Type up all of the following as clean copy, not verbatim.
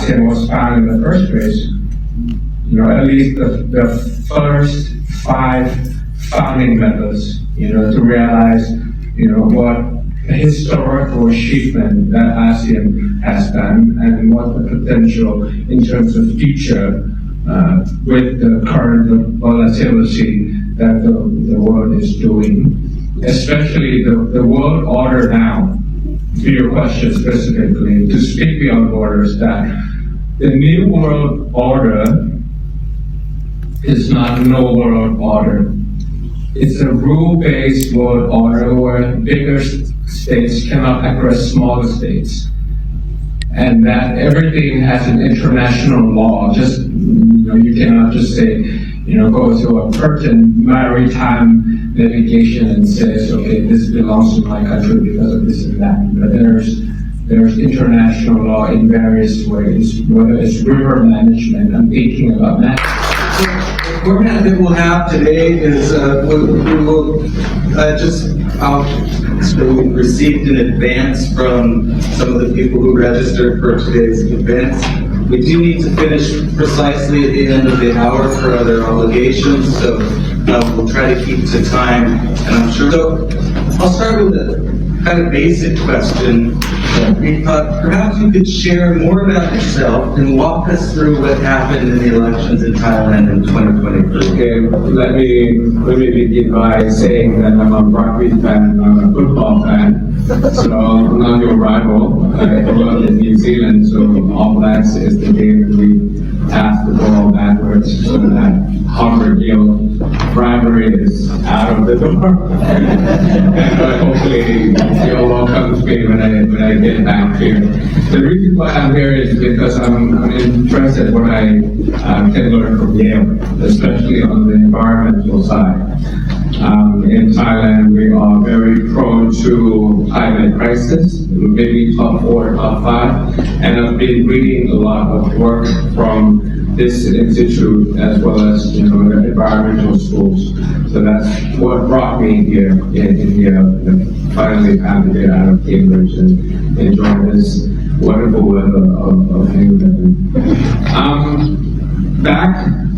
ASEAN was founded in the first place. At least the first 5 founding members, to realize, what historical achievement that ASEAN has done and what the potential in terms of future with the current volatility that the world is doing, especially the world order now. To your question specifically, to speak beyond borders, that the new world order is not no world order. It's a rule-based world order where bigger states cannot aggress smaller states. And that everything has an international law. Just, you cannot just say, go to a certain maritime navigation and says, okay, this belongs to my country because of this and that. But there's international law in various ways, whether it's river management. I'm thinking about that. The format that we'll have today is we will we've received in advance from some of the people who registered for today's events. We do need to finish precisely at the end of the hour for other obligations, so we'll try to keep to time, and I'm sure. So I'll start with a kind of basic question. We thought perhaps you could share more about yourself and walk us through what happened in the elections in Thailand in 2023. Okay, let me begin by saying that I'm a rugby fan, I'm a football fan, so I'm not your rival. I grew up in New Zealand, so All Blacks is the game that we pass the ball backwards, so that Harvard-Yale rivalry is out of the door. And hopefully you'll welcome me when I get back here. The reason why I'm here is because I'm interested in what I can learn from Yale, especially on the environmental side. In Thailand, we are very prone to climate crisis, maybe top 4, top 5, and I've been reading a lot of work from this institute as well as the environmental schools. So that's what brought me here in Yale. Finally found to get out of Cambridge and enjoy this wonderful weather of New England. Back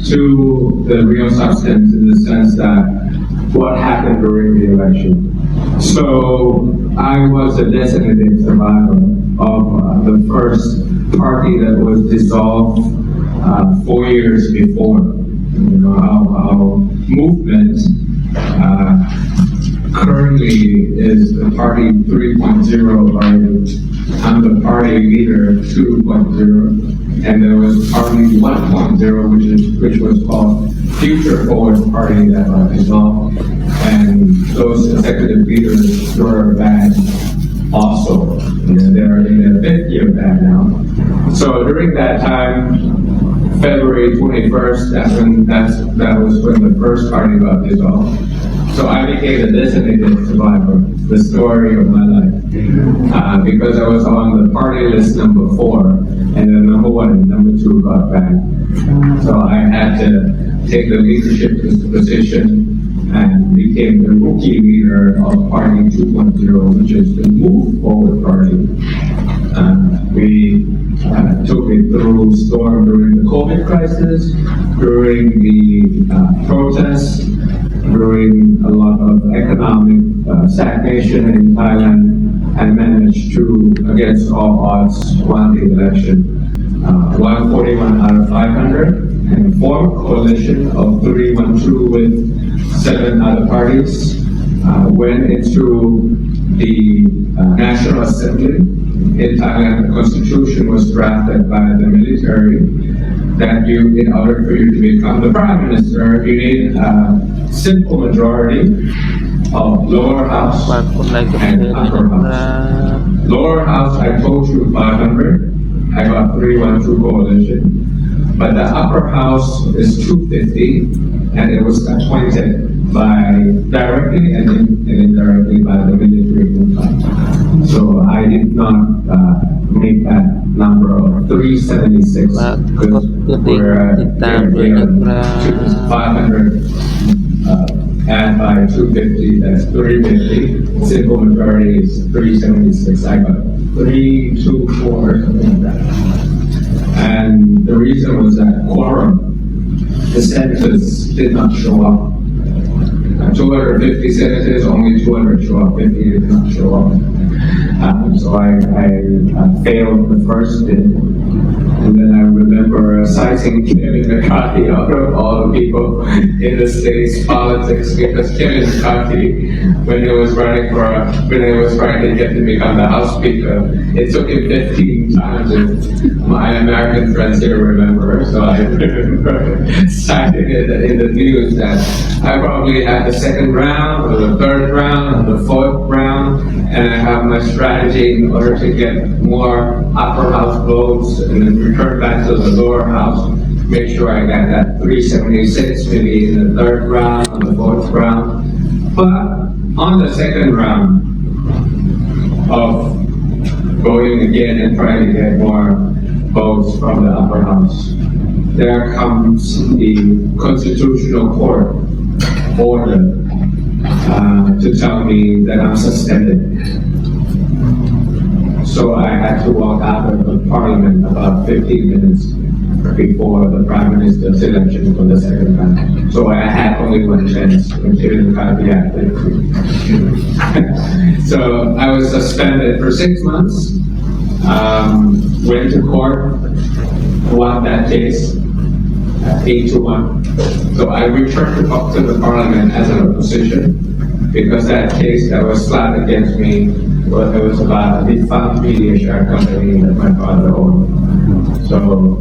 to the real substance in the sense that what happened during the election. So I was a designated survivor of the first party that was dissolved 4 years before. Our movement currently is the party 3.0 party. I'm the party leader 2.0, and there was party 1.0, which was called Future Forward Party that was dissolved, and those executive leaders were banned also. They're in their 5th year ban now. So during that time, February 21st, that was when the first party got dissolved. So I became a designated survivor, the story of my life, because I was on the party list number 4, and then number 1 and number 2 got banned. So I had to take the leadership position and became the rookie leader of Party 2.0, which is the Move Forward Party. We took it through storm during the COVID crisis, during the protests, during a lot of economic stagnation in Thailand, and managed to, against all odds, won the election. 141 out of 500, and formed a coalition of 312 with 7 other parties, went into the National Assembly. In Thailand, the constitution was drafted by the military that in order for you to become the prime minister, you need a simple majority of lower house and upper house. Lower house, I told you 500. I got 312 coalition. But the upper house is 250, and it was appointed directly and indirectly by the military. So I did not make that number of 376 because we're at 500 and by 250, that's 350. Simple majority is 376. I got 324 or something like that. And the reason was that quorum, the senators did not show up. 250 senators, only 200 show up, 50 did not show up. So I failed the first bid. And then I remember citing Kevin McCarthy out of all the people in the state's politics, because Kevin McCarthy, when he was trying to get to become the House Speaker, it took him 15 times, and my American friends here remember, so I remember citing it in the news that I probably had the second round, or the third round, or the fourth round, and I have my strategy in order to get more upper house votes and then return back to the lower house, make sure I got that 376 maybe in the third round or the fourth round. But on the second round of voting again and trying to get more votes from the upper house, there comes the Constitutional Court order to tell me that I'm suspended. So I had to walk out of the parliament about 15 minutes before the prime minister's election for the second time. So I had only one chance until the caveat. So I was suspended for 6 months, went to court, won that case, 8-1. So I returned to the parliament as an opposition, because that case that was slapped against me, well, it was about a defunct media share company that my father owned. So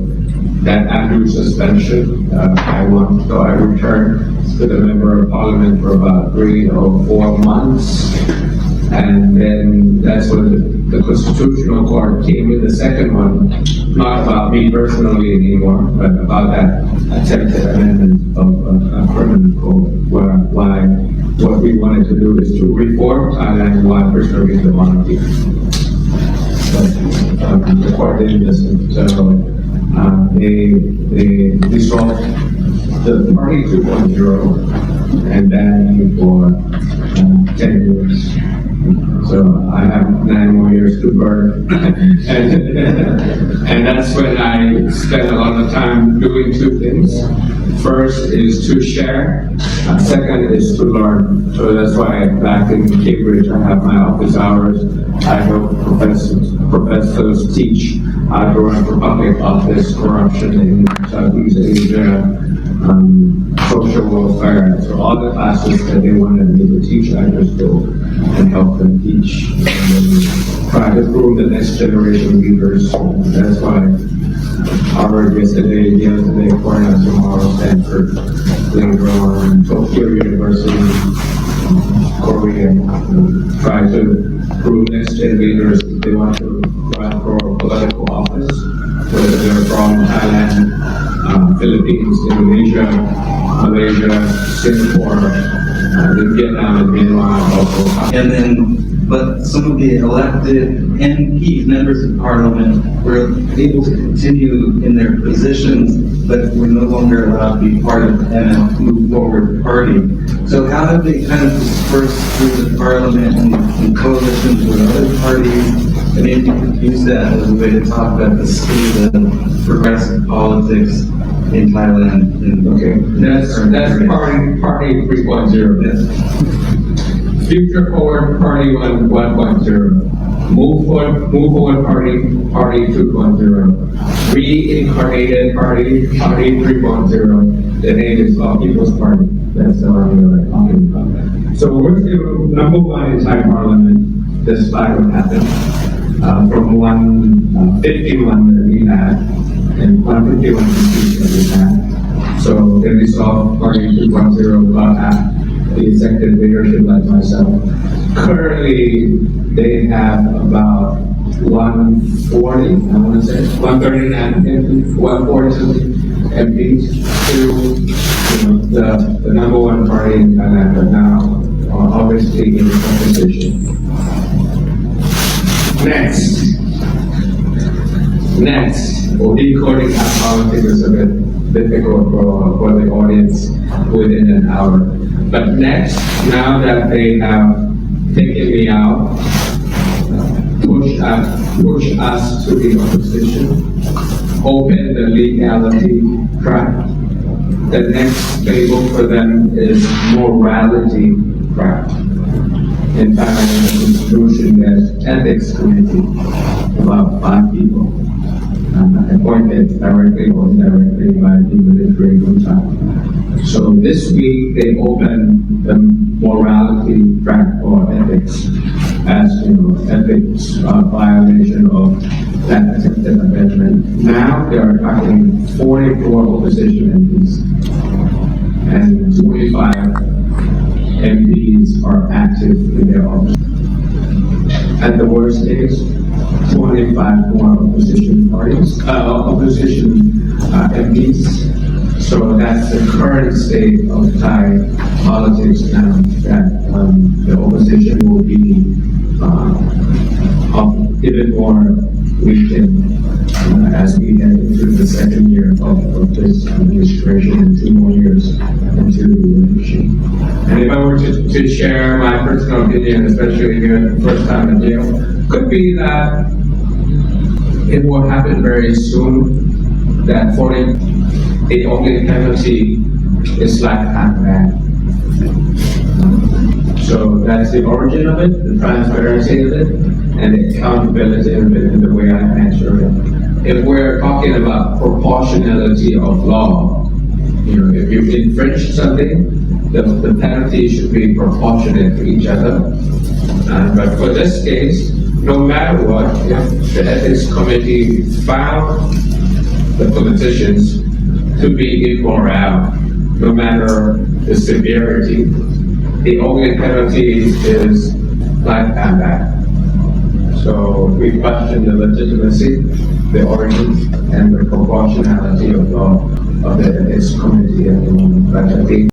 that Andrew suspension, I won. So I returned to the member of parliament for about 3 or 4 months. And then that's when the Constitutional Court came in the second one, not about me personally anymore, but about that attempted amendment of a criminal code, why what we wanted to do is to reform Thailand while preserving the monarchy. But the court didn't listen, so they dissolved the party 2.0 and banned me for 10 years. So I have 9 more years to burn. and that's when I spent a lot of time doing 2 things. First is to share, second is to learn. So that's why back in Cambridge I have my office hours. I help professors teach how to run for public office, corruption in Southeast Asia, social welfare. So all the classes that they wanted me to teach, I just go and help them teach. And try to groom the next generation leaders. That's why Harvard yesterday, Yale today, Cornell tomorrow, Stanford, later on, Tokyo University, Korea. Try to groom next gen leaders if they want to run for political office, whether they're from Thailand, Philippines, Indonesia, Malaysia, Singapore, Vietnam, and Myanmar also. And then, but some of the elected MPs, members of parliament, were able to continue in their positions, but were no longer allowed to be part of the MF Move Forward party. So how have they kind of dispersed through the parliament and coalitions with other parties? And maybe you could use that as a way to talk about the state of progressive politics in Thailand. Okay, that's party 3.0. Yes. Future Forward Party 1.0. Move Forward Party 2.0. Reincarnated Party 3.0. The name is All People's Party. That's the one we were talking about. So we're still number 1 in Thai Parliament, despite what happened. From 151 that we had, and 151 seats that we had. So they dissolved Party 2.0 about half the executive leadership like myself. Currently, they have about 140, I want to say, 139 MPs, 140 something MPs to the number 1 party in Thailand, but now obviously in competition. Next, decoding how politics is a bit difficult for the audience within an hour. But next, now that they have taken me out, push us to the opposition, open the legality track. The next label for them is morality track. In fact, in the Constitution, there's ethics committee, about 5 people, appointed directly or indirectly by the military side. So this week, they opened the morality track or ethics as, ethics violation of that attempted amendment. Now they are targeting 44 opposition MPs and 25 MPs are active in their office. At the worst case, 25 more opposition MPs. So that's the current state of Thai politics now, that the opposition will be even more weakened as we head into the second year of this administration and 2 more years into the election. And if I were to share my personal opinion, especially here the first time in jail, could be that it will happen very soon, that the only penalty is lifetime ban. So that's the origin of it, the transparency of it, and the accountability of it in the way I answer it. If we're talking about proportionality of law, if you infringe something, the penalty should be proportionate to each other. But for this case, no matter what, if the ethics committee found the politicians to be immoral, no matter the severity, the only penalty is lifetime ban. So we question the legitimacy, the origin, and the proportionality of law of the ethics committee at the moment. But I think